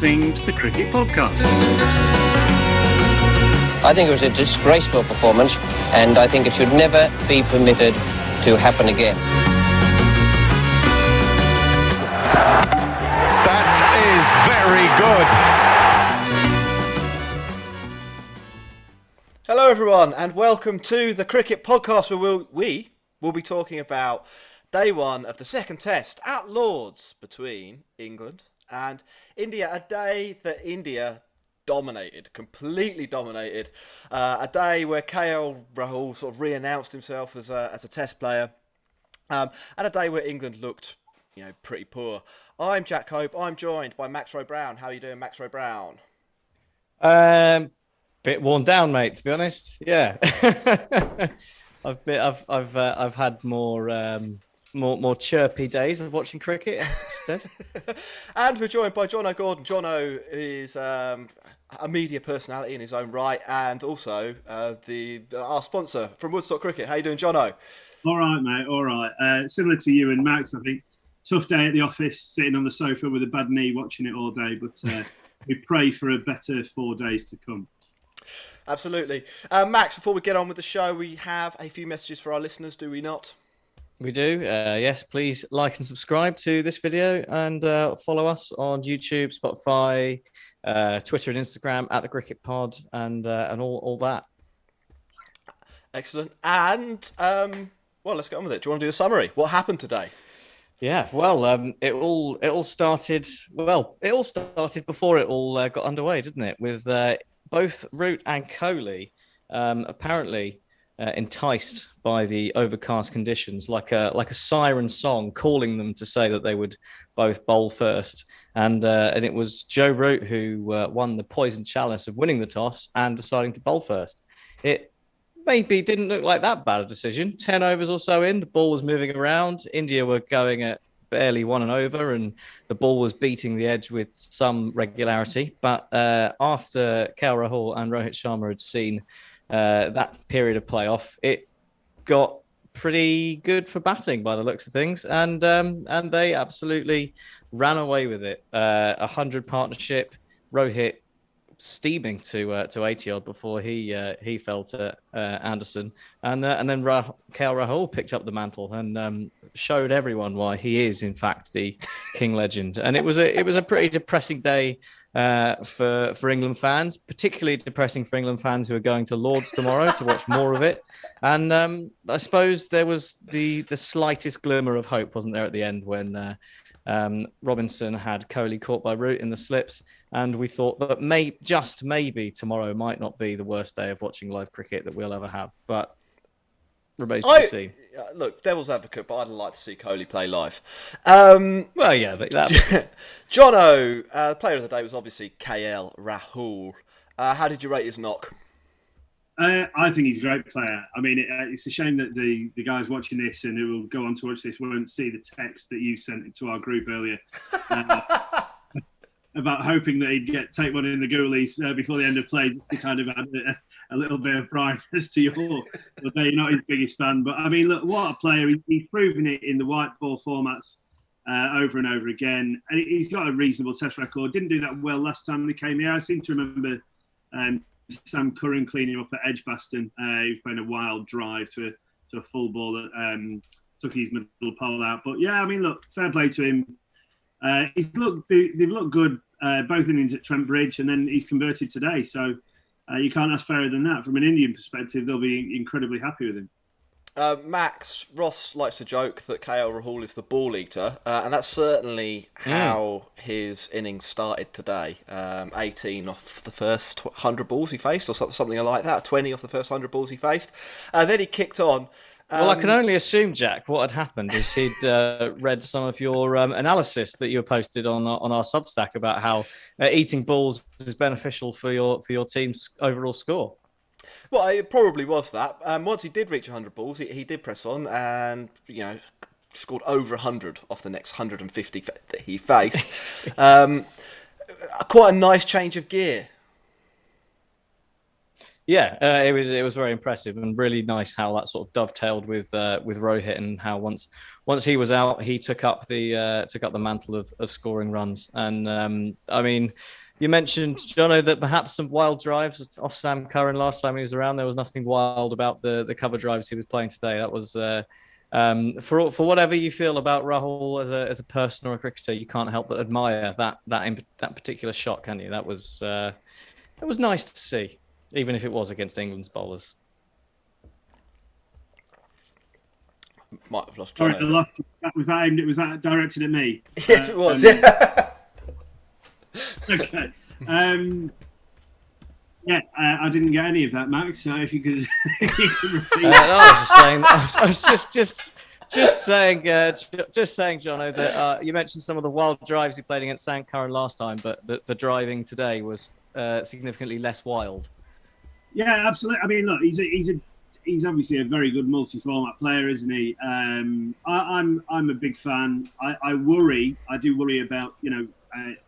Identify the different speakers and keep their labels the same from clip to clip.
Speaker 1: listening to the Cricket Podcast.
Speaker 2: I think it was a disgraceful performance, and I think it should never be permitted to happen again.
Speaker 3: That is very good.
Speaker 4: Hello everyone and welcome to the Cricket Podcast where we will be talking about day one of the second test at Lord's between England and India. A day that India completely dominated. A day where KL Rahul sort of re-announced himself as a test player. And a day where England looked, pretty poor. I'm Jack Hope. I'm joined by Max Rowe Brown. How are you doing, Max Rowe Brown?
Speaker 5: Bit worn down, mate. To be honest, yeah. I've had more chirpy days of watching cricket.
Speaker 4: And we're joined by Jono Gordon. Jono is a media personality in his own right, and also our sponsor from Woodstock Cricket. How you doing, Jono?
Speaker 6: All right, mate. All right. Similar to you and Max, I think. Tough day at the office, sitting on the sofa with a bad knee, watching it all day. But we pray for a better 4 days to come.
Speaker 4: Absolutely. Max, before we get on with the show, we have a few messages for our listeners, do we not?
Speaker 5: We do. Yes, please like and subscribe to this video and follow us on YouTube, Spotify, Twitter and Instagram at the Cricket Pod and all that.
Speaker 4: Excellent. And, let's get on with it. Do you want to do a summary? What happened today?
Speaker 5: Yeah, well, it all started before it all got underway, didn't it? With both Root and Kohli apparently enticed by the overcast conditions, like a siren song calling them to say that they would both bowl first. And it was Joe Root who won the poison chalice of winning the toss and deciding to bowl first. It maybe didn't look like that bad a decision. 10 overs or so in, the ball was moving around. India were going at barely 1 and over, and the ball was beating the edge with some regularity. But after KL Rahul and Rohit Sharma had seen that period of playoff, it got pretty good for batting by the looks of things, and they absolutely ran away with it. 100 partnership, Rohit steaming to 80 odd before he fell to Anderson, and then KL Rahul picked up the mantle and showed everyone why he is in fact the king legend. And it was a pretty depressing day for England fans, particularly depressing for England fans who are going to Lord's tomorrow to watch more of it. And I suppose there was the slightest glimmer of hope, wasn't there, at the end when Robinson had Kohli caught by Root in the slips, and we thought that maybe tomorrow might not be the worst day of watching live cricket that we'll ever have, but remains to be seen.
Speaker 4: Look, devil's advocate, but I'd like to see Kohli play live.
Speaker 5: Well, yeah,
Speaker 4: Jono, player of the day was obviously KL Rahul. How did you rate his knock?
Speaker 6: I think he's a great player. I mean, it's a shame that the guys watching this and who will go on to watch this won't see the text that you sent into our group earlier about hoping that he'd take one in the goalies before the end of play to kind of add a little bit of pride as to you're not his biggest fan. But I mean, look, what a player. He's proven it in the white ball formats over and over again. And he's got a reasonable test record. Didn't do that well last time he came here. I seem to remember Sam Curran cleaning up at Edgbaston. He was playing a wild drive to a full ball that took his middle pole out. But yeah, I mean, look, fair play to him. They've looked good both innings at Trent Bridge, and then he's converted today. So you can't ask fairer than that. From an Indian perspective, they'll be incredibly happy with him.
Speaker 4: Max, Ross likes to joke that KL Rahul is the ball eater, and that's certainly how his innings started today. 18 off the first 100 balls he faced, or something like that, 20 off the first 100 balls he faced. Then he kicked on.
Speaker 5: Well, I can only assume, Jack, what had happened is he'd read some of your analysis that you posted on our Substack about how eating balls is beneficial for your team's overall score.
Speaker 4: Well, it probably was that. Once he did reach 100 balls, he did press on and, scored over 100 off the next 150 that he faced. Quite a nice change of gear.
Speaker 5: Yeah, it was very impressive and really nice how that sort of dovetailed with Rohit, and how once he was out, he took up the mantle of scoring runs. And I mean, you mentioned, Jono, that perhaps some wild drives off Sam Curran last time he was around. There was nothing wild about the cover drives he was playing today. That was for whatever you feel about Rahul as a person or a cricketer, you can't help but admire that particular shot, can you? That was nice to see, even if it was against England's bowlers.
Speaker 4: Might have lost
Speaker 6: Sorry,
Speaker 4: John.
Speaker 6: I lost. Was that directed at me?
Speaker 4: Yes, it was. Yeah.
Speaker 6: Okay. I didn't get any of that, Max. So if you could, repeat.
Speaker 5: No, I was just saying, Jono, that you mentioned some of the wild drives he played against Sam Curran last time, but the driving today was significantly less wild.
Speaker 6: Yeah, absolutely. I mean, look, he's obviously a very good multi-format player, isn't he? I'm a big fan. I do worry about,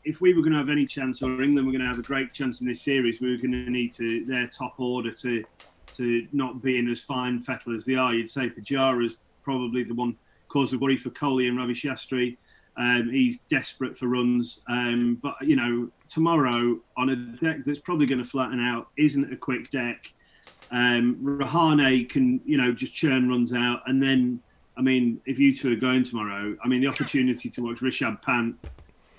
Speaker 6: if we were going to have any chance, or England were going to have a great chance in this series, we were going to need their top order to not being as fine fettle as they are. You'd say Pujara's probably the one cause of worry for Kohli and Ravi Shastri. He's desperate for runs. But, tomorrow on a deck that's probably going to flatten out, isn't a quick deck. Rahane can, just churn runs out. And then, I mean, if you two are going tomorrow, I mean, the opportunity to watch Rishabh Pant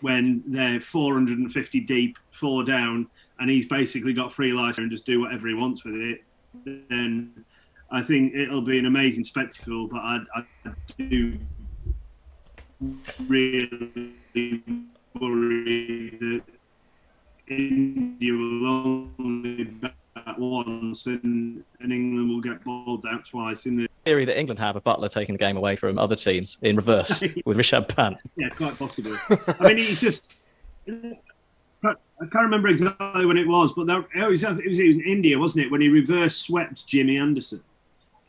Speaker 6: when they're 450 deep, 4 down, and he's basically got free license and just do whatever he wants with it, then I think it'll be an amazing spectacle. But I do really worry that India will only bat once and England will get bowled out twice in the
Speaker 5: theory that England have of Butler taking the game away from other teams in reverse with Rishabh Pant.
Speaker 6: Yeah, quite possibly. I mean, he's just. I can't remember exactly when it was, but it was in India, wasn't it? When he reverse swept Jimmy Anderson,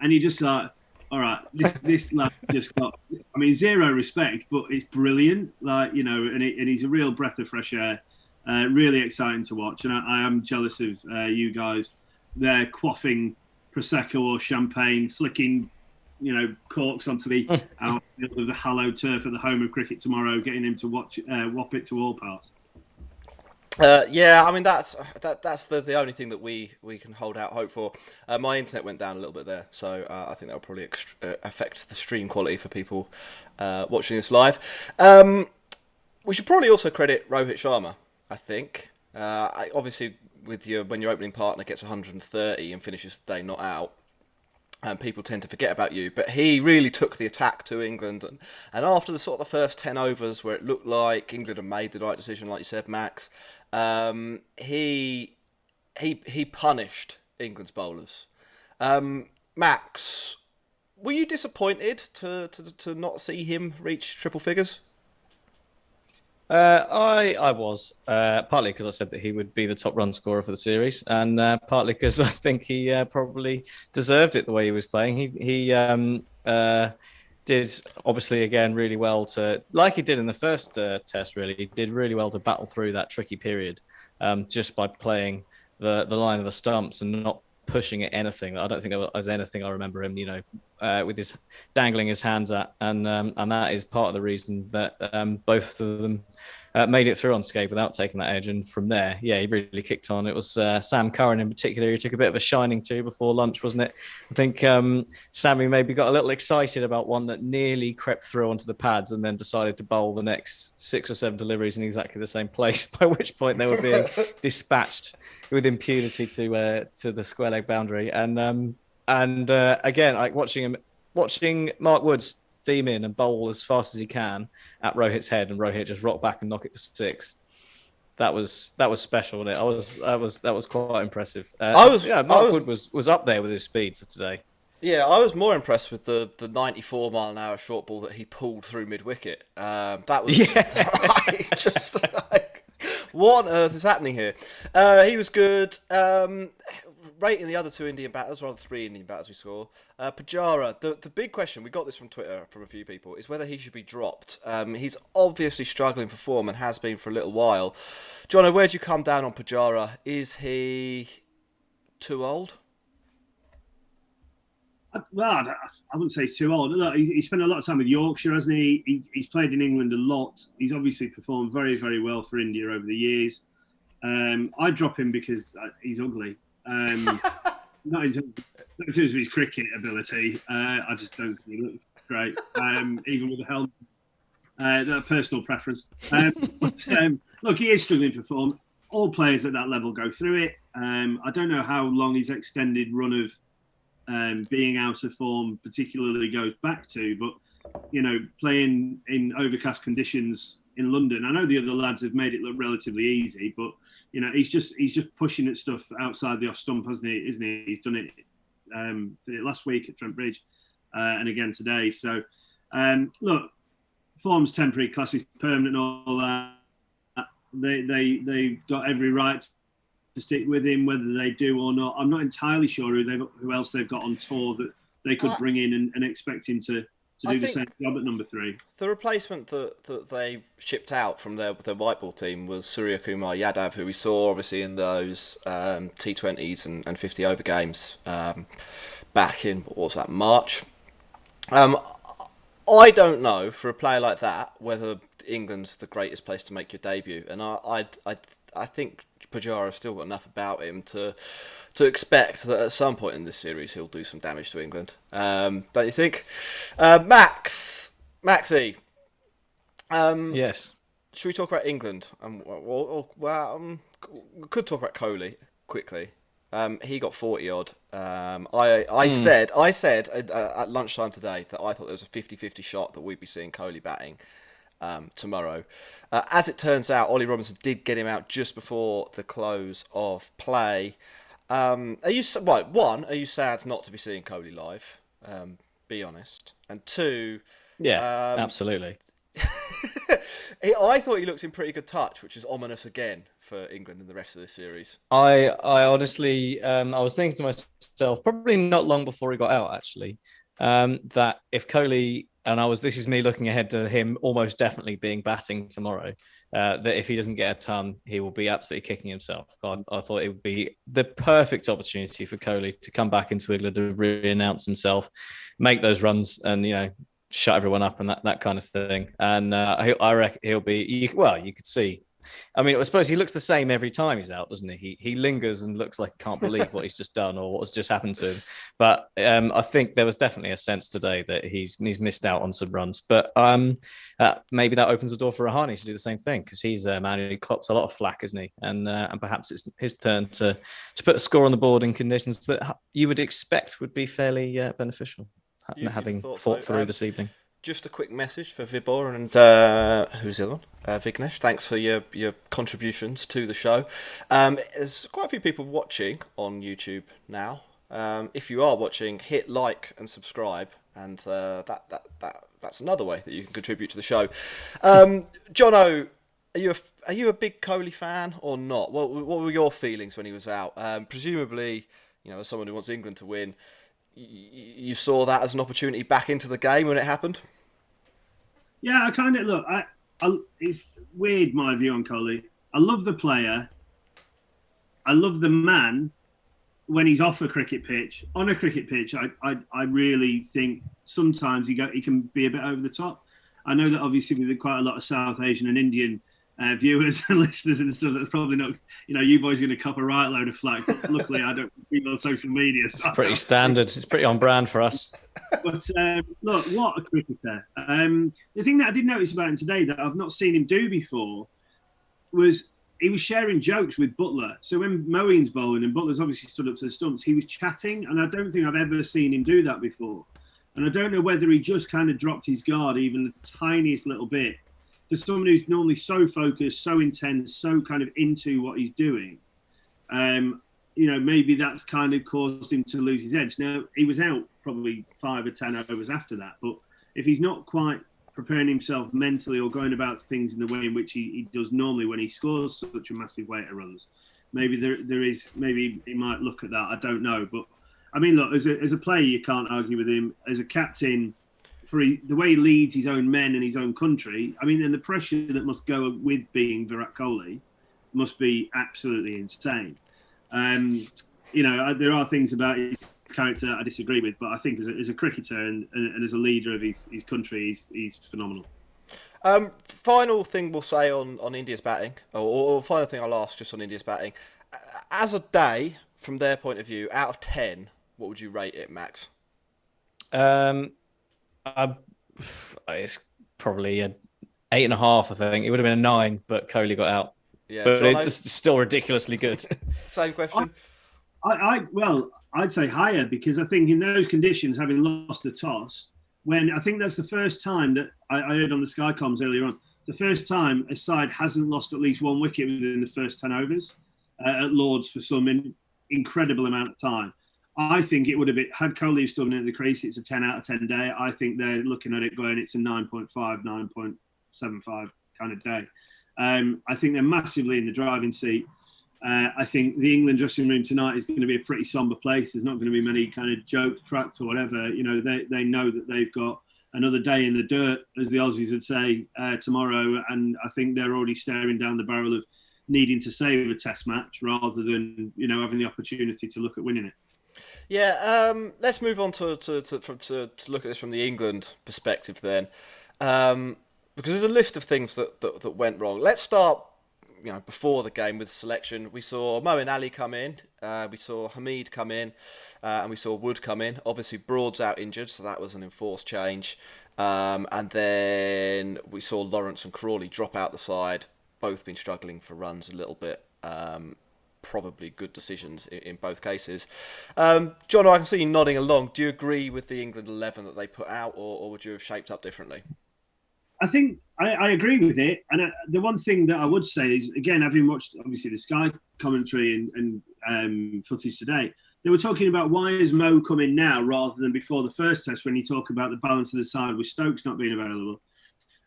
Speaker 6: and he just thought, all right, this lad just got. I mean, zero respect, but it's brilliant. And he's a real breath of fresh air. Really exciting to watch, and I am jealous of you guys. They're quaffing prosecco or champagne, flicking, corks onto the outfield of the hallowed turf at the home of cricket tomorrow, getting him to whop it to all parts.
Speaker 4: I mean that's the only thing that we can hold out hope for. My internet went down a little bit there, so I think that'll probably affect the stream quality for people watching this live. We should probably also credit Rohit Sharma. I think obviously when your opening partner gets 130 and finishes the day not out, and people tend to forget about you. But he really took the attack to England, and after the sort of the first 10 overs where it looked like England had made the right decision, like you said, Max, he punished England's bowlers. Max, were you disappointed to not see him reach triple figures?
Speaker 5: I was partly because I said that he would be the top run scorer for the series, and partly because I think he probably deserved it the way he was playing. He did obviously again really well like he did in the first test. Really, he did really well to battle through that tricky period just by playing the line of the stumps and not pushing at anything. I don't think there was anything I remember him, with his dangling his hands at, and that is part of the reason that both of them made it through unscathed without taking that edge. And from there, he really kicked on. It was Sam Curran in particular who took a bit of a shining to before lunch, wasn't it? I think Sammy maybe got a little excited about one that nearly crept through onto the pads and then decided to bowl the next 6 or 7 deliveries in exactly the same place, by which point they were being dispatched with impunity to the square leg boundary. And again, like watching Mark Woods steam in and bowl as fast as he can at Rohit's head, and Rohit just rock back and knock it for 6. That was special, wasn't it? That was quite impressive. Mark Wood was up there with his speed today.
Speaker 4: Yeah, I was more impressed with the 94 mile an hour short ball that he pulled through mid wicket. That was just like, what on earth is happening here? He was good. Rating the other 2 Indian batters, or the 3 Indian batters we saw. Pujara, the big question, we got this from Twitter from a few people, is whether he should be dropped. He's obviously struggling for form and has been for a little while. Jono, where do you come down on Pujara? Is he too old?
Speaker 6: Well, I wouldn't say he's too old. Look, he's spent a lot of time with Yorkshire, hasn't he? He's played in England a lot. He's obviously performed very, very well for India over the years. I drop him because he's ugly. Not in terms of his cricket ability. I just don't think he looks great, even with a helmet. Personal preference. Look, he is struggling for form. All players at that level go through it. I don't know how long his extended run of being out of form particularly goes back to, but playing in overcast conditions in London, I know the other lads have made it look relatively easy, but he's just pushing at stuff outside the off stump, hasn't he? Isn't he? He's done it last week at Trent Bridge and again today. So look, form's temporary, class is permanent, and all that. They've got every right to stick with him, whether they do or not. I'm not entirely sure who else they've got on tour that they could bring in and expect him to do the same job at number 3.
Speaker 4: The replacement that they shipped out from their white ball team was Surya Kumar Yadav, who we saw obviously in those T20s and 50 over games back in, what was that, March. I don't know, for a player like that, whether England's the greatest place to make your debut, and I think Pujara has still got enough about him to expect that at some point in this series he'll do some damage to England. Don't you think? Maxie.
Speaker 5: Yes.
Speaker 4: Should we talk about England? We could talk about Kohli quickly. He got 40 odd. I said at lunchtime today that I thought there was a 50-50 shot that we'd be seeing Kohli batting tomorrow. As it turns out, Ollie Robinson did get him out just before the close of play. Are you sad not to be seeing Kohli live? Be honest. And 2,
Speaker 5: absolutely.
Speaker 4: I thought he looked in pretty good touch, which is ominous again for England in the rest of this series.
Speaker 5: I honestly, I was thinking to myself, probably not long before he got out, actually, that if Kohli, this is me looking ahead to him almost definitely being batting tomorrow, that if he doesn't get a ton, he will be absolutely kicking himself. I thought it would be the perfect opportunity for Kohli to come back into England to re-announce himself, make those runs, and shut everyone up and that kind of thing. And I reckon he'll be. You could see. I mean, I suppose he looks the same every time he's out, doesn't he? He lingers and looks like he can't believe what he's just done or what's just happened to him. But I think there was definitely a sense today that he's missed out on some runs. But maybe that opens the door for Rahane to do the same thing, because he's a man who cops a lot of flack, isn't he? And perhaps it's his turn to put a score on the board in conditions that you would expect would be fairly beneficial, having fought through this evening.
Speaker 4: Just a quick message for Vibor and who's the other one? Vignesh. Thanks for your contributions to the show. There's quite a few people watching on YouTube now. If you are watching, hit like and subscribe, and that's another way that you can contribute to the show. Jono, are you a big Kohli fan or not? What were your feelings when he was out? Presumably, as someone who wants England to win, you saw that as an opportunity back into the game when it happened?
Speaker 6: Yeah, I kind of look. It's weird, my view on Kohli. I love the player. I love the man when he's off a cricket pitch. On a cricket pitch, I really think sometimes he can be a bit over the top. I know that obviously with quite a lot of South Asian and Indian viewers and listeners and stuff, that's probably not, you boys are going to cop a right load of flack. Luckily, I don't read on social media. So
Speaker 5: it's pretty standard. It's pretty on brand for us.
Speaker 6: But look, what a cricketer. The thing that I did notice about him today that I've not seen him do before was he was sharing jokes with Buttler. So when Moeen's bowling and Butler's obviously stood up to the stumps, he was chatting, and I don't think I've ever seen him do that before. And I don't know whether he just kind of dropped his guard even the tiniest little bit. For someone who's normally so focused, so intense, so kind of into what he's doing, maybe that's kind of caused him to lose his edge. Now, he was out probably 5 or 10 overs after that, but if he's not quite preparing himself mentally or going about things in the way in which he does normally when he scores such a massive weight of runs, maybe maybe he might look at that. I don't know. But, I mean, look, as a player, you can't argue with him. As a captain, for the way he leads his own men and his own country, I mean, and the pressure that must go with being Virat Kohli must be absolutely insane. there are things about his character I disagree with, but I think as a cricketer and as a leader of his country, he's phenomenal.
Speaker 4: Final thing we'll say on India's batting, or final thing I'll ask just on India's batting. As a day, from their point of view, out of 10, what would you rate it, Max?
Speaker 5: It's probably an 8.5. I think it would have been a 9, but Kohli got out.
Speaker 4: Yeah,
Speaker 5: but
Speaker 4: Jono?
Speaker 5: It's still ridiculously good.
Speaker 4: Same question.
Speaker 6: I'd say higher, because I think in those conditions, having lost the toss, when I think that's the first time that I heard on the Sky comms earlier on, the first time a side hasn't lost at least one wicket within the first 10 overs at Lords for some incredible amount of time. I think it would have been, had Kohli still been in the crease, it's a 10 out of 10 day. I think they're looking at it going, it's a 9.5, 9.75 kind of day. I think they're massively in the driving seat. I think the England dressing room tonight is going to be a pretty somber place. There's not going to be many kind of jokes cracked or whatever. They know that they've got another day in the dirt, as the Aussies would say, tomorrow. And I think they're already staring down the barrel of needing to save a test match rather than, having the opportunity to look at winning it.
Speaker 4: Yeah, let's move on to look at this from the England perspective then. Because there's a list of things that went wrong. Let's start before the game with selection. We saw Moeen Ali come in, we saw Hamid come in, and we saw Wood come in. Obviously, Broad's out injured, so that was an enforced change. And then we saw Lawrence and Crawley drop out the side. Both been struggling for runs a little bit. Probably good decisions in both cases. John, I can see you nodding along. Do you agree with the England 11 that they put out, or would you have shaped up differently?
Speaker 6: I think I agree with it. And the one thing that I would say is, again, having watched obviously the Sky commentary and footage today, they were talking about why is Mo coming now rather than before the first test, when you talk about the balance of the side with Stokes not being available.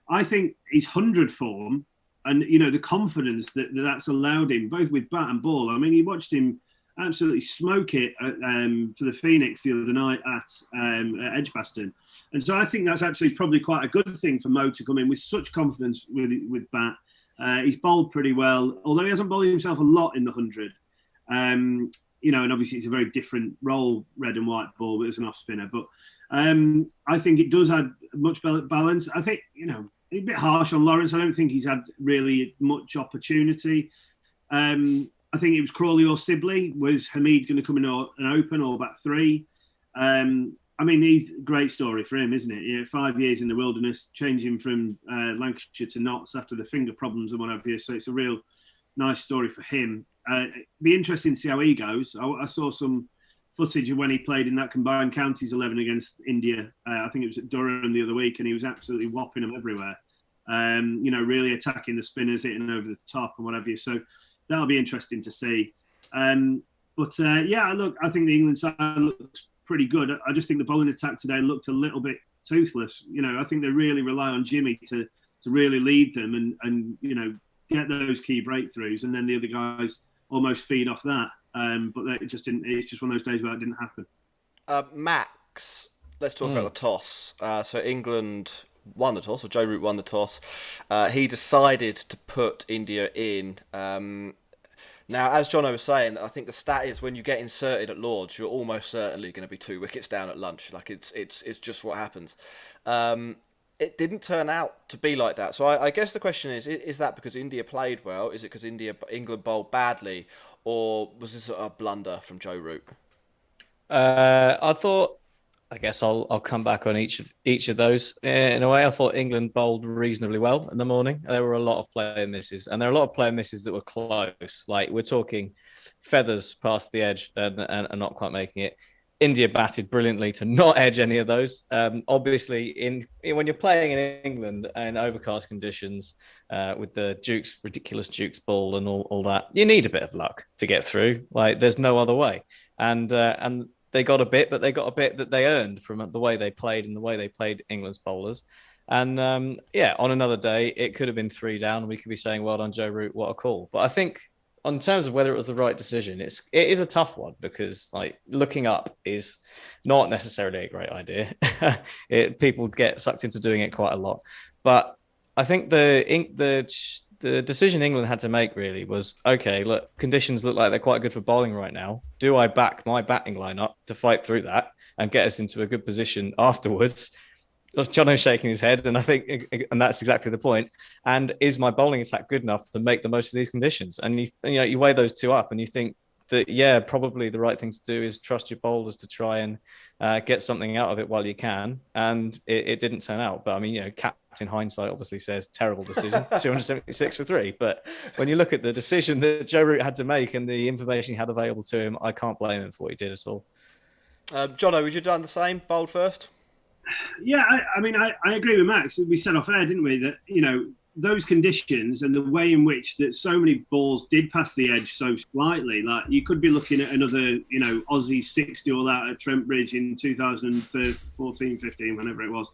Speaker 6: I think his 100 form and, the confidence that's allowed him, both with bat and ball. I mean, you watched him absolutely smoke it for the Phoenix the other night at Edgbaston. And so I think that's actually probably quite a good thing for Mo to come in with such confidence with bat. He's bowled pretty well, although he hasn't bowled himself a lot in the 100. And obviously it's a very different role, red and white ball, but as an off spinner. But I think it does add much balance. I think, a bit harsh on Lawrence. I don't think he's had really much opportunity. I think it was Crawley or Sibley. Was Hamid going to come in and open or bat 3? I mean, he's a great story for him, isn't it? 5 years in the wilderness, changing from Lancashire to Notts after the finger problems and what have you. So it's a real nice story for him. It'd be interesting to see how he goes. I saw some footage of when he played in that combined counties 11 against India. I think it was at Durham the other week, and he was absolutely whopping them everywhere. Really attacking the spinners, hitting over the top and what have you. So that'll be interesting to see. Look, I think the England side looks pretty good. I just think the bowling attack today looked a little bit toothless. I think they really rely on Jimmy to really lead them and get those key breakthroughs, and then the other guys almost feed off that. But it just didn't. It's just one of those days where it didn't happen.
Speaker 4: Max, let's talk about the toss. So England won the toss, or Joe Root won the toss. He decided to put India in. Now, as Jono was saying, I think the stat is when you get inserted at Lords, you're almost certainly going to be 2 wickets down at lunch. Like it's just what happens. It didn't turn out to be like that. So I guess the question is that because India played well? Is it because England bowled badly? Or was this a blunder from Joe Root?
Speaker 5: I guess I'll come back on each of those. In a way, I thought England bowled reasonably well in the morning. There were a lot of player misses, and there are a lot of player misses that were close. Like we're talking feathers past the edge and not quite making it. India batted brilliantly to not edge any of those. Obviously, when you're playing in England in overcast conditions with the ridiculous Duke's ball and all that, you need a bit of luck to get through. Like there's no other way. And they got a bit, but they got a bit that they earned from the way they played and the way they played England's bowlers. And on another day, it could have been 3 down. We could be saying, well done, Joe Root, what a call. But I think in terms of whether it was the right decision, it is a tough one because like looking up is not necessarily a great idea. People get sucked into doing it quite a lot. But I think the the decision England had to make really was, okay, look, conditions look like they're quite good for bowling right now. Do I back my batting lineup to fight through that and get us into a good position afterwards? Jono's shaking his head, and I think, and that's exactly the point. And is my bowling attack good enough to make the most of these conditions? And you weigh those two up, and you think that probably the right thing to do is trust your bowlers to try and get something out of it while you can. And it didn't turn out. But I mean, Captain Hindsight obviously says terrible decision, 276 for 3. But when you look at the decision that Joe Root had to make and the information he had available to him, I can't blame him for what he did at all.
Speaker 4: Jono, would you have done the same? Bowled first?
Speaker 6: Yeah, I mean, I agree with Max. We said off air, didn't we, that, those conditions and the way in which that so many balls did pass the edge so slightly, like you could be looking at another, Aussie 60 all out at Trent Bridge in 2014, 15, whenever it was.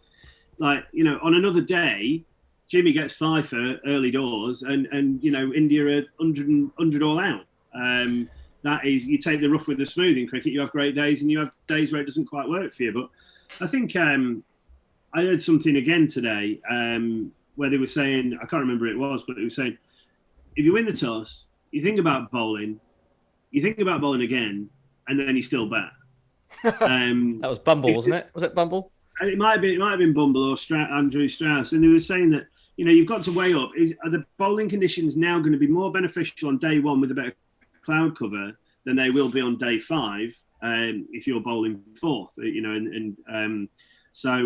Speaker 6: Like, on another day, Jimmy gets 5 for early doors and India are 100 all out. That is, you take the rough with the smooth in cricket, you have great days and you have days where it doesn't quite work for you. But I think I heard something again today where they were saying, I can't remember who it was, but they were saying, if you win the toss, you think about bowling again, and then you still bat.
Speaker 5: That was Bumble, wasn't it? Was it Bumble?
Speaker 6: It might have been Bumble or Andrew Strauss, and they were saying that you've got to weigh up: are the bowling conditions now going to be more beneficial on day one with a better cloud cover than they will be on day 5 if you're bowling fourth? So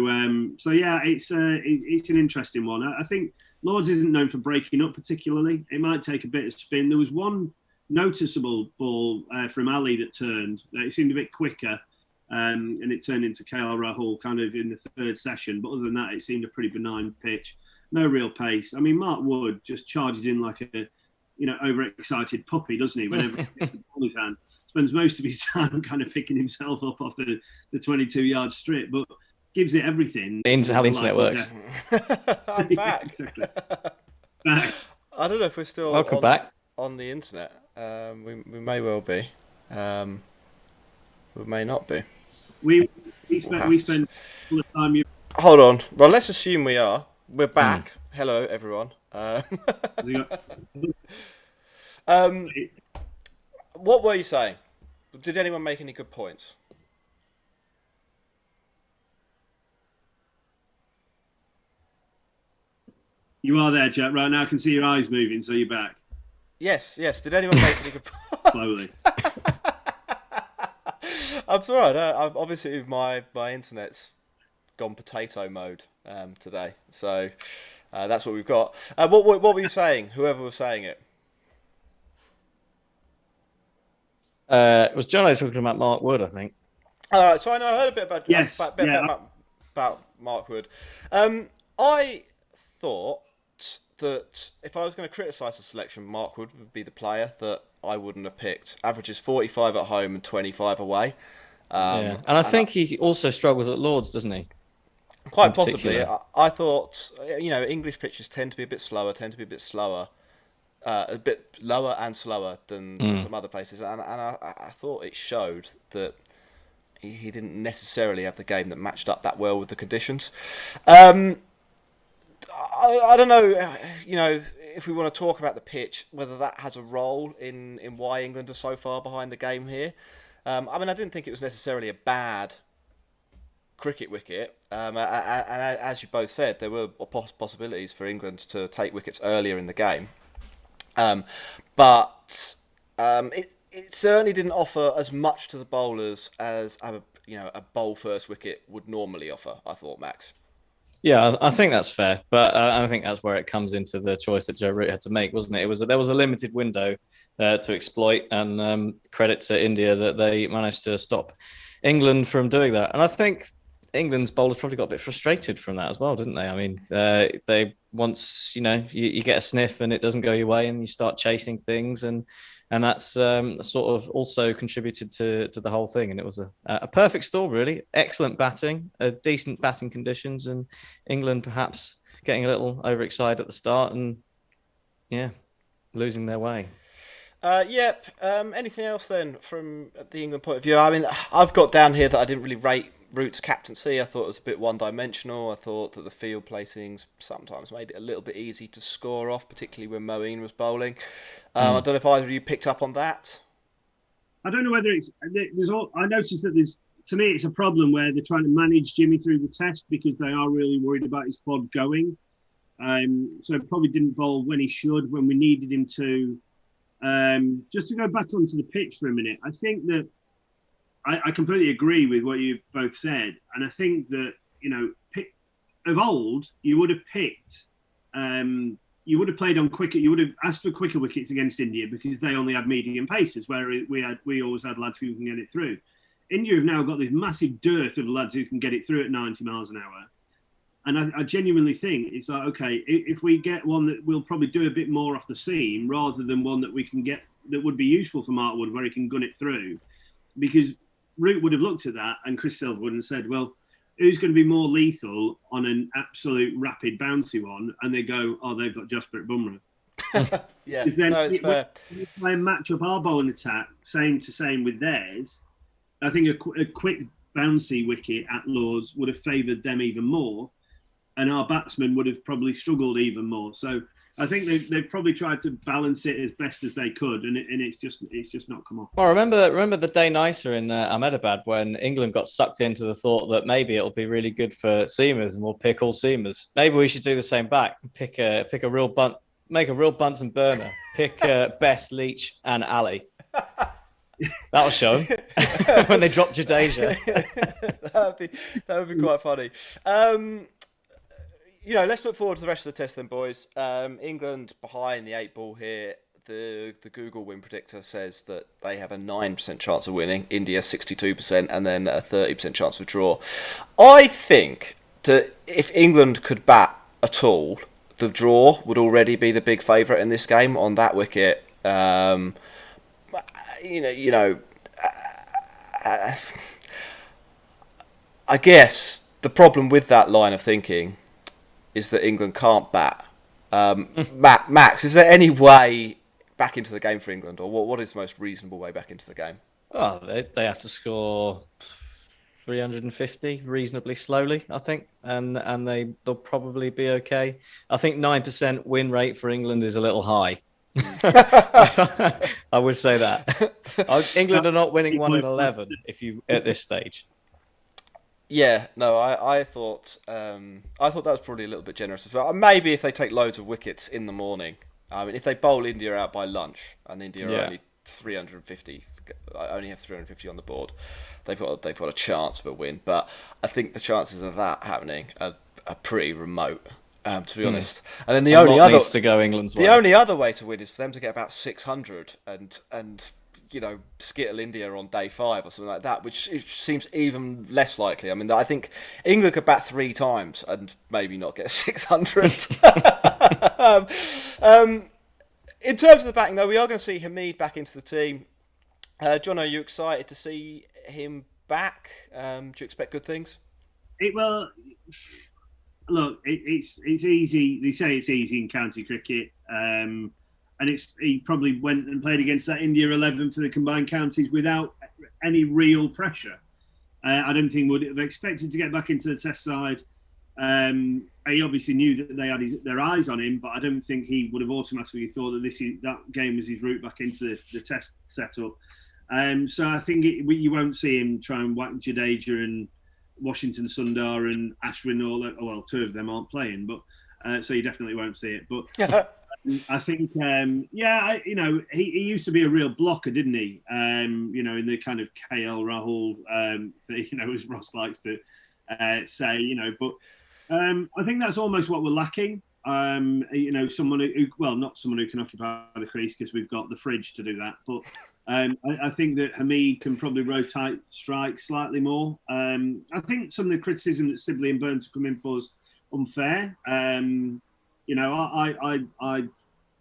Speaker 6: yeah, it's an interesting one. I think Lords isn't known for breaking up particularly. It might take a bit of spin. There was one noticeable ball from Ali that turned. It seemed a bit quicker, and it turned into KL Rahul kind of in the third session. But other than that, it seemed a pretty benign pitch. No real pace. I mean, Mark Wood just charges in like a overexcited puppy, doesn't he? Whenever he gets the ball in his hand, spends most of his time kind of picking himself up off the 22-yard strip, but gives it everything.
Speaker 5: Into how the internet works.
Speaker 4: I'm back.
Speaker 6: Exactly. Back.
Speaker 4: I don't know if we're still
Speaker 5: back
Speaker 4: on the internet. We may well be. We may not be.
Speaker 6: We spend all the time.
Speaker 4: Hold on. Well, let's assume we are. We're back. Hello, everyone. What were you saying? Did anyone make any good points?
Speaker 6: You are there, Jack. Right now I can see your eyes moving, so you're back.
Speaker 4: Yes. Did anyone make any good points?
Speaker 6: Slowly.
Speaker 4: I'm sorry. Obviously, my internet's gone potato mode today. So that's what we've got. What were you saying? Whoever was saying it.
Speaker 5: It was Jono talking about Mark Wood, I think.
Speaker 4: All right. So I heard a bit about about Mark Wood. I thought that if I was going to criticise the selection, Mark Wood would be the player that I wouldn't have picked. Averages 45 at home and 25 away.
Speaker 5: And I think he also struggles at Lords, doesn't he?
Speaker 4: Quite possibly. I thought, English pitches tend to be a bit slower, a bit lower and slower than some other places. And I thought it showed that he didn't necessarily have the game that matched up that well with the conditions. I don't know, if we want to talk about the pitch, whether that has a role in why England are so far behind the game here. I didn't think it was necessarily a bad cricket wicket. And as you both said, there were possibilities for England to take wickets earlier in the game. But it certainly didn't offer as much to the bowlers as a bowl first wicket would normally offer, I thought, Max.
Speaker 5: Yeah, I think that's fair, but I think that's where it comes into the choice that Joe Root had to make, wasn't it? There was a limited window to exploit, and credit to India that they managed to stop England from doing that. And I think England's bowlers probably got a bit frustrated from that as well, didn't they? I mean, they once you get a sniff and it doesn't go your way, and you start chasing things, and that's sort of also contributed to the whole thing. And it was a perfect storm, really. Excellent batting, decent batting conditions, and England perhaps getting a little overexcited at the start and, losing their way.
Speaker 4: Anything else then from the England point of view? I mean, I've got down here that I didn't really rate Root's captaincy, I thought it was a bit one-dimensional. I thought that the field placings sometimes made it a little bit easy to score off, particularly when Moeen was bowling. I don't know if either of you picked up on that.
Speaker 6: I don't know whether I noticed that to me, it's a problem where they're trying to manage Jimmy through the test because they are really worried about his quad going. So probably didn't bowl when he should, when we needed him to. Just to go back onto the pitch for a minute, I think that I completely agree with what you've both said. And I think that, of old, you would have picked, you would have played on quicker, you would have asked for quicker wickets against India because they only had medium paces, where we always had lads who can get it through. India have now got this massive dearth of lads who can get it through at 90 miles an hour. And I genuinely think it's like, okay, if we get one that will probably do a bit more off the seam rather than one that we can get that would be useful for Mark Wood, where he can gun it through. Because Root would have looked at that and Chris Silver would have said, well, who's going to be more lethal on an absolute rapid bouncy one? And they go, oh, they've got Jasprit Bumrah.
Speaker 4: Yeah,
Speaker 6: then
Speaker 4: no, it's fair.
Speaker 6: We try and match up our bowling attack, same to same with theirs. I think a quick bouncy wicket at Lords would have favoured them even more, and our batsmen would have probably struggled even more. So I think they've probably tried to balance it as best as they could, and it's just not come off.
Speaker 5: Well, remember the day nicer in Ahmedabad when England got sucked into the thought that maybe it'll be really good for seamers and we'll pick all seamers. Maybe we should do the same back. Pick a real bunt, make a real Bunsen burner. Pick Best, Leach, and Ali. That'll show them when they drop Jadeja.
Speaker 4: that would be quite funny. Let's look forward to the rest of the test then, boys. England behind the 8-ball here. The Google win predictor says that they have a 9% chance of winning. India 62%, and then a 30% chance of draw. I think that if England could bat at all, the draw would already be the big favourite in this game on that wicket. I guess the problem with that line of thinking is that England can't bat. Max, is there any way back into the game for England, or what is the most reasonable way back into the game?
Speaker 5: Oh, they have to score 350 reasonably slowly, I think, and they'll probably be okay. I think 9% win rate for England is a little high. I would say that England are not winning 1 in 11 at this stage.
Speaker 4: Yeah, no, I thought that was probably a little bit generous as well. Maybe if they take loads of wickets in the morning. I mean, if they bowl India out by lunch and India are only 350, only have 350 on the board, they've got a chance of a win. But I think the chances of that happening are pretty remote. To be honest, and then the only other
Speaker 5: to go England's way.
Speaker 4: The only other way to win is for them to get about 600 and skittle India on day 5 or something like that, which seems even less likely. I mean, I think England could bat 3 times and maybe not get 600. In terms of the batting, though, we are going to see Hamid back into the team. John, are you excited to see him back? Do you expect good things?
Speaker 6: Look, it's easy. They say it's easy in county cricket, and he probably went and played against that India 11 for the combined counties without any real pressure. I don't think would have expected to get back into the test side. He obviously knew that they had their eyes on him, but I don't think he would have automatically thought that that game was his route back into the test setup. So I think you won't see him try and whack Jadeja and Washington Sundar and Ashwin, well, 2 of them aren't playing, but so you definitely won't see it. But I think, he used to be a real blocker, didn't he? In the kind of KL Rahul, as Ross likes to say, But I think that's almost what we're lacking. Someone who, not someone who can occupy the crease because we've got the fridge to do that, but. I think that Hamid can probably rotate strike slightly more. I think some of the criticism that Sibley and Burns have come in for is unfair. I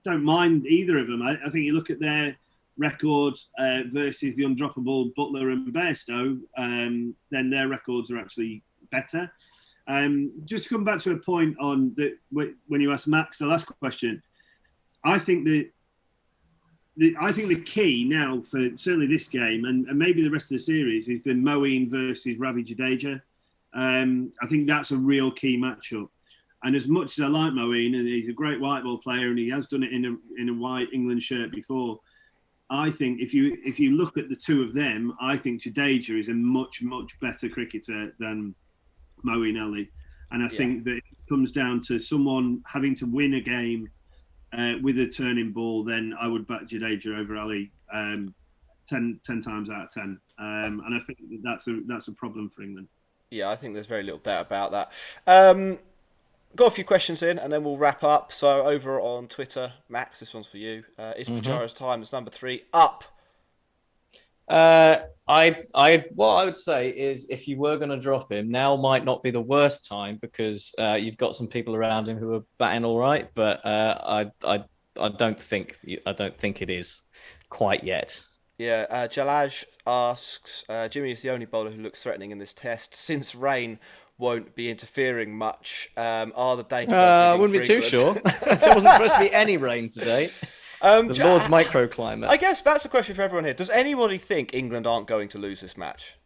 Speaker 6: don't mind either of them. I think you look at their records versus the undroppable Butler and Bairstow, then their records are actually better. Just to come back to a point on that, when you asked Max the last question, I think that I think the key now for certainly this game and maybe the rest of the series is the Moeen versus Ravi Jadeja. I think that's a real key matchup. And as much as I like Moeen, and he's a great white ball player, and he has done it in a white England shirt before, I think if you look at the two of them, I think Jadeja is a much better cricketer than Moeen Ali, and I think that it comes down to someone having to win a game with a turning ball. Then I would back Jadeja over Ali 10 times out of 10, and I think that's a problem for England.
Speaker 4: Yeah, I think there's very little doubt about that. Got a few questions in, and then we'll wrap up. So over on Twitter, Max, this one's for you. Is Pujara's time as number 3 up?
Speaker 5: What I would say is, if you were going to drop him, now might not be the worst time because you've got some people around him who are batting all right. But I don't think it is quite yet.
Speaker 4: Yeah, Jalaj asks, Jimmy is the only bowler who looks threatening in this test. Since rain won't be interfering much, are the danger?
Speaker 5: I wouldn't be too sure. There wasn't supposed to be any rain today. The Lord's microclimate.
Speaker 4: I guess that's a question for everyone here. Does anybody think England aren't going to lose this match?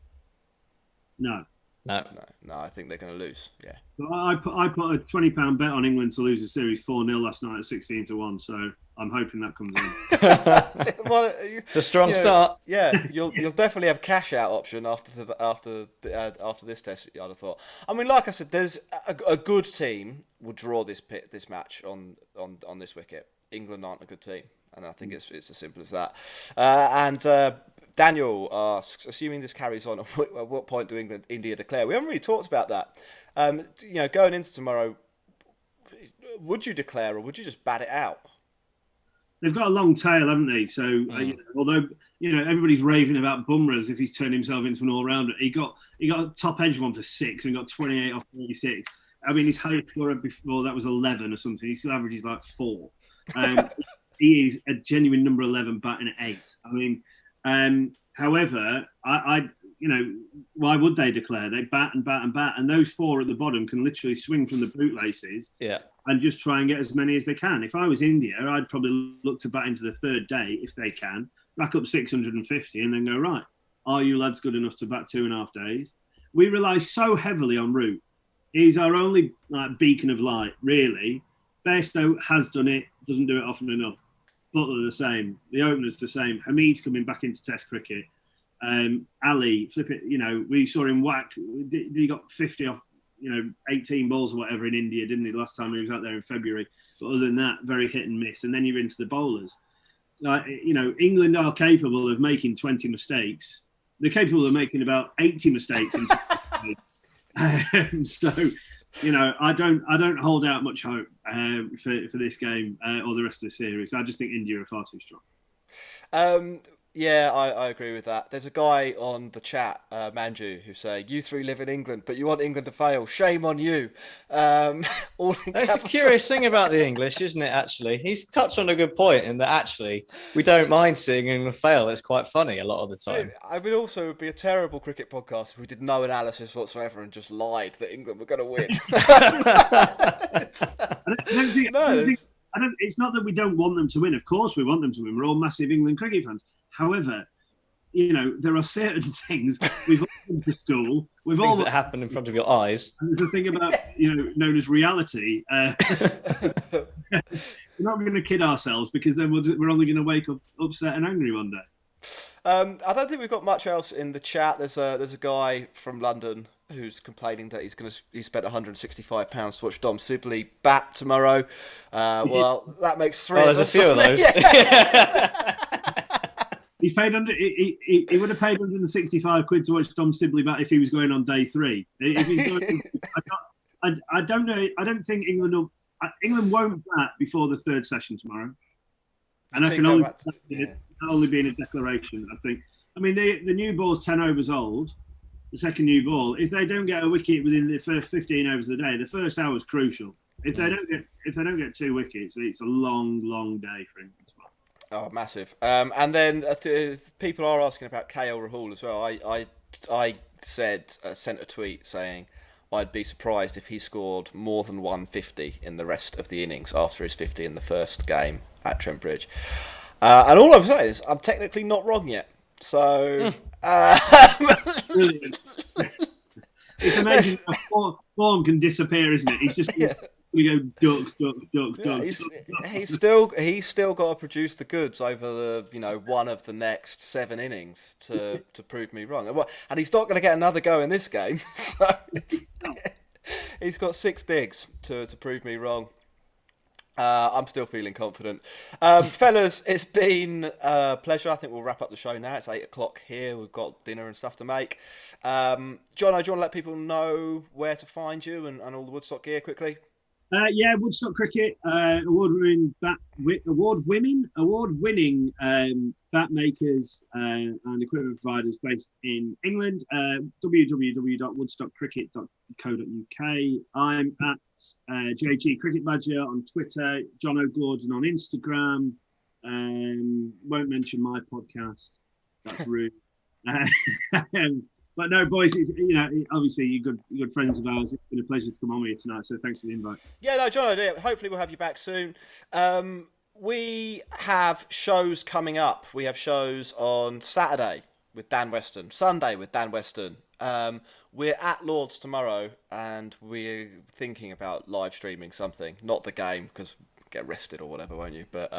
Speaker 6: No.
Speaker 4: I think they're going to lose. Yeah.
Speaker 6: Well, I put a £20 bet on England to lose the series 4-0 last night at 16-1. So I'm hoping that comes in.
Speaker 4: Well,
Speaker 5: it's a strong start.
Speaker 4: Yeah, you'll definitely have cash out option after this test. I'd have thought. I mean, like I said, there's a good team will draw this match on this wicket. England aren't a good team, and I think it's as simple as that. And Daniel asks, assuming this carries on, at what point do India declare? We haven't really talked about that. Going into tomorrow, would you declare or would you just bat it out?
Speaker 6: They've got a long tail, haven't they? So although everybody's raving about Bumrah as if he's turned himself into an all-rounder, he got a top edge one for 6 and got 28 off 36. I mean, his highest scorer before that was 11 or something. He still averages like 4. He is a genuine number 11 batting at 8. I mean. However, why would they declare? They bat and bat and bat, and those 4 at the bottom can literally swing from the bootlaces and just try and get as many as they can. If I was India, I'd probably look to bat into the 3rd day if they can, rack up 650, and then go, right, are you lads good enough to bat 2.5 days? We rely so heavily on Root. He's our only beacon of light, really. Bairstow has done it, doesn't do it often enough. Butler the same. The opener's the same. Hamid's coming back into Test cricket. Ali, flip it. We saw him whack. He got 50 off, 18 balls or whatever in India, didn't he? Last time he was out there in February. But other than that, very hit and miss. And then you're into the bowlers. England are capable of making 20 mistakes. They're capable of making about 80 mistakes. So. I don't hold out much hope for this game or the rest of the series. I just think India are far too strong.
Speaker 4: Yeah, I agree with that. There's a guy on the chat, Manju, who's saying, "You 3 live in England, but you want England to fail. Shame on you."
Speaker 5: That's a curious thing about the English, isn't it, actually? He's touched on a good point in that, actually, we don't mind seeing England fail. It's quite funny a lot of the time.
Speaker 4: I mean, also, it would be a terrible cricket podcast if we did no analysis whatsoever and just lied that England were going to win.
Speaker 6: It's not that we don't want them to win. Of course we want them to win. We're all massive England cricket fans. However, there are certain things we've all been to school.
Speaker 5: Things that happen in front of your eyes.
Speaker 6: And there's a thing about, known as reality. We're not going to kid ourselves because then we're only going to wake up upset and angry one day.
Speaker 4: I don't think we've got much else in the chat. There's a guy from London who's complaining that he spent £165 to watch Dom Sibley bat tomorrow. Well, that makes 3.
Speaker 5: Oh, there's a few of those.
Speaker 6: He's paid he would have paid £165 to watch Dom Sibley bat if he was going on day 3. If he's going, I don't know. I don't think England won't bat before the 3rd session tomorrow. And I can only be in a declaration, I think. I mean, the new ball's 10 overs old. The second new ball. If they don't get a wicket within the first 15 overs of the day, the first hour is crucial. If they don't get 2 wickets, it's a long day for England.
Speaker 4: Oh, massive. And then people are asking about KL Rahul as well. I sent a tweet saying I'd be surprised if he scored more than 150 in the rest of the innings after his 50 in the first game at Trent Bridge. And all I'm saying is I'm technically not wrong yet. So,
Speaker 6: Brilliant. It's amazing how form can disappear, isn't it? He's just going to go duck.
Speaker 4: He's still got to produce the goods over the one of the next 7 innings to prove me wrong. And he's not going to get another go in this game. So he's got 6 digs to prove me wrong. I'm still feeling confident. Fellas, it's been a pleasure. I think we'll wrap up the show now. It's 8 o'clock here. We've got dinner and stuff to make. Jono, do you want to let people know where to find you and all the Woodstock gear quickly?
Speaker 6: Woodstock Cricket, award-winning bat makers and equipment providers based in England. www.woodstockcricket.co.uk. I'm at JG Cricket Badger on Twitter, John O'Gordon on Instagram. Won't mention my podcast. That's rude. But no, boys, obviously you're good friends of ours. It's been a pleasure to come on with you tonight. So thanks for the invite.
Speaker 4: Yeah, no, John, hopefully we'll have you back soon. We have shows coming up. We have shows on Saturday with Dan Weston, Sunday with Dan Weston. We're at Lord's tomorrow, and we're thinking about live streaming something. Not the game, because get arrested or whatever, won't you? But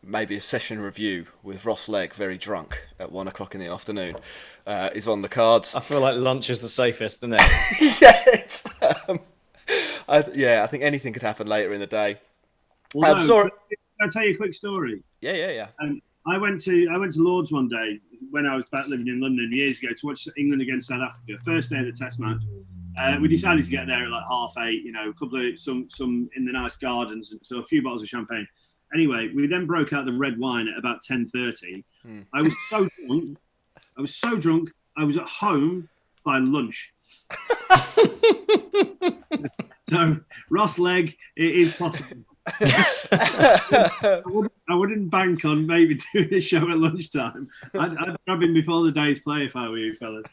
Speaker 4: maybe a session review with Ross Legg, very drunk, at 1 o'clock in the afternoon, is on the cards.
Speaker 5: I feel like lunch is the safest, isn't it?
Speaker 4: Yes. I think anything could happen later in the day.
Speaker 6: I'm sorry. Can I tell you a quick story?
Speaker 4: Yeah.
Speaker 6: I went to Lord's one day when I was back living in London years ago to watch England against South Africa. First day of the Test match. We decided to get there at like 8:30. A couple of some in the nice gardens, and so a few bottles of champagne. Anyway, we then broke out the red wine at about 10:30. I was so drunk. I was at home by lunch. So Ross Legg, it is possible. I wouldn't bank on maybe doing a show at lunchtime. I'd grab him before the day's play if I were you fellas.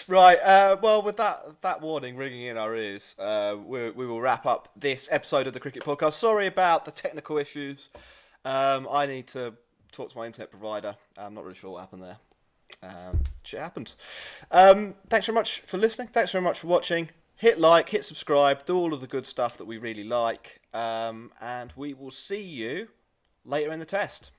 Speaker 4: Right. Well, with that warning ringing in our ears, we will wrap up this episode of the Cricket Podcast. Sorry about the technical issues. I need to talk to my internet provider. I'm not really sure what happened there. Shit happens. Thanks very much for listening. Thanks very much for watching. Hit like, hit subscribe, do all of the good stuff that we really like. And we will see you later in the test.